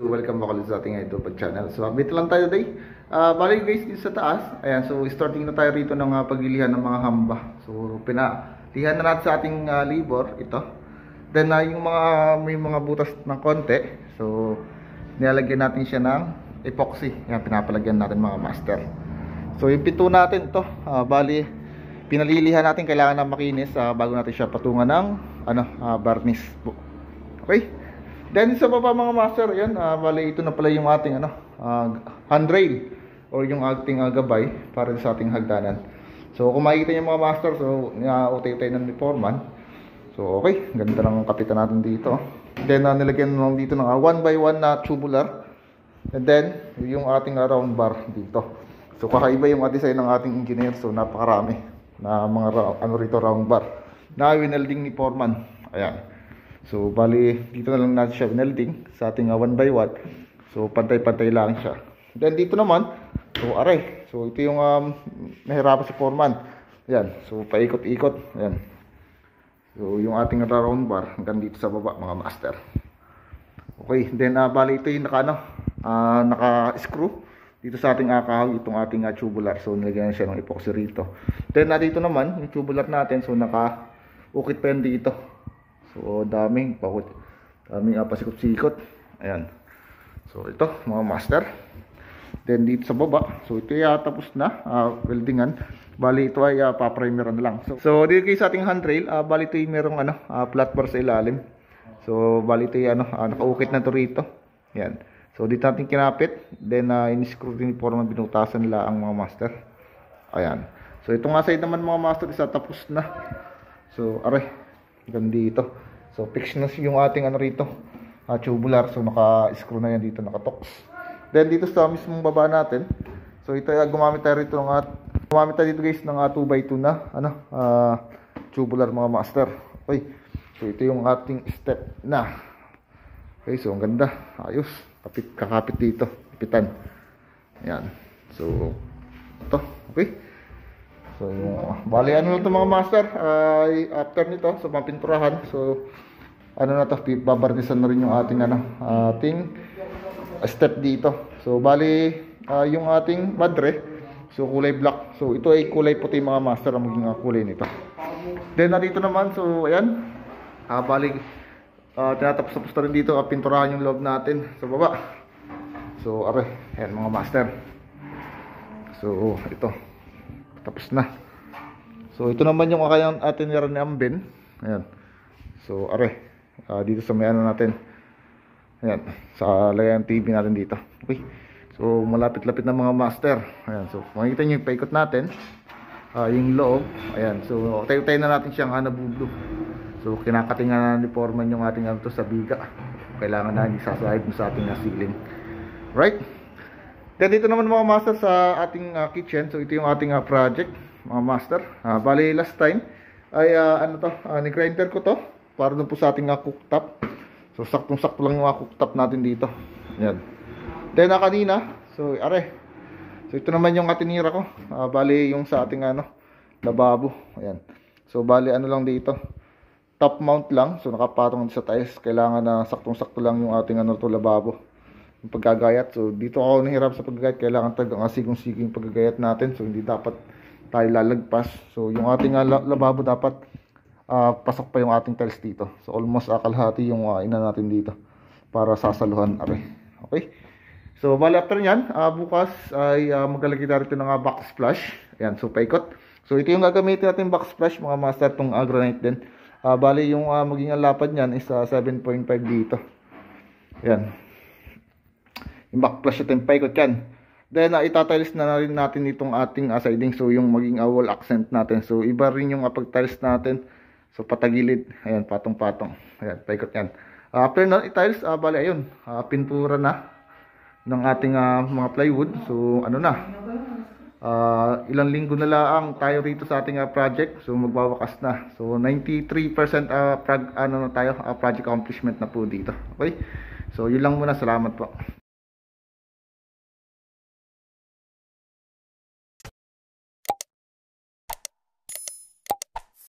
welcome back ulit sa ating YouTube channel. So update lang tayo today. Bali guys, dito sa taas. Ayan, so starting na tayo rito ng paglilihan ng mga hamba. So pinalihan na natin sa ating libor ito. Then yung may mga butas ng konti. So nilalagyan natin siya ng epoxy. Ayan, pinapalagyan natin mga master. So yung pinto natin ito, bali pinalilihan natin, kailangan na makinis bago natin siya patungan ng varnish. Okay? Then sa baba mga master, yan, bali ito na pala yung ating handrail or yung ating gabay para sa ating hagdanan. So kung makikita niyo mga master, so utay-utay ng foreman. So okay, ganda ng kapitan natin dito. Then nilagyan lang dito ng 1x1 na tubular. And then yung ating round bar dito. So kakaiba yung design ng ating engineer, so napakarami na mga round bar na winelding ni foreman. Ayan. So bali dito na lang natin siya winelding sa ating 1x1. So pantay-pantay lang siya. Then dito naman, so aray. So ito yung nahirapan sa foreman. Ayan. So paikot-ikot. Ayan. So yung ating round bar hanggang dito sa baba mga master. Okay, then bali ito yung naka-screw dito sa ating kahoy, itong ating tubular. So nilagyan siya ng epoxy rito. Then dito naman yung tubular natin, so naka-ukit pa yan dito. So daming pasikot-sikot. Ayan. So ito mga master. Then dito sa baba, so ito ay tapos na weldingan. Bali ito ay pa-primeran na lang. So dito kayo sa ating handrail, bali ito ay merong flat bar sa ilalim. So bali ito ay nakaukit na to rito. Ayan. So dito natin kinapit, then in-screw din for binutasan nila ang mga master. Ayan. So itong side naman mga master isa tapos na. So aray, dito. So fix na yung ating rito, tubular. So naka-screw na yan dito, naka-tox. Then dito sa mismong baba natin, so ito ay gumamit tayo rito dito guys ng 2x2 na tubular mga master. Okay. So ito yung ating step na. Okay, so ang ganda, ayos. Kakapit dito, kapitan. Ayan. So ito, okay. So bali lang ito mga master, after nito so mapinturahan. So na to, babarnisan na rin yung ating ating step dito. So bali yung ating madre, so kulay black. So ito ay kulay puti mga master ang maging kulay nito. Then dito naman, so ayan, bali tinatapos na rin dito, pinturahan yung loob natin sa baba. So aray, ayan mga master. So ito tapos na. So ito naman yung atin ni ambin. Ayan. So aray, dito sa may natin. Ayan, sa layan TV natin dito. Okay. So malapit-lapit na mga master. Ayan, so makikita niyo yung paikot natin. Yung loob. Ayan, so tayo-tayo na natin siyang nabublo. So kinakatingan na ni foreman yung ating to sa biga. Kailangan na hindi sasahib sa ating ceiling. Right? Then dito naman mga master sa ating kitchen. So ito yung ating project mga master. Bali last time ay ni-grinder ko to para dun po sa ating cooktop. So saktong-sakto lang yung cooktop natin dito. Ayan. Then kanina, so are. So ito naman yung tinira ko. Bali yung sa ating lababo. Ayan. So bali lang dito. Top mount lang. So nakapatong sa tiles. Kailangan na saktong-sakto lang yung ating lababo. Yung paggagayat. So dito ako nahirap sa paggagayat. Kailangan tagang sigong-sigong yung paggagayat natin. So hindi dapat tayo lalagpas. So yung ating lababo dapat pasok pa yung ating tiles dito. So almost kalahati yung natin dito para sasaluhan. Okay. So bali after nyan, bukas ay maglalagay tayo rito ng backsplash. Ayan, so paikot. So ito yung gagamitin natin backsplash mga master, tong granite din. Bali yung maging lapad nyan is 7.5 dito. Ayan. Yung backsplash natin, paikot yan. Then itatiles na rin natin itong ating siding. So yung maging wall accent natin. So iba rin yung pag-tiles natin. So patagilid, ayan, patong-patong. Ayan, paikot yan. After na i-tiles, bali ayun, pintura na ng ating mga plywood. So ilang linggo na lang tayo rito sa ating project. So magwawakas na. So 93% project accomplishment na po dito. Okay? So yun lang muna, salamat po.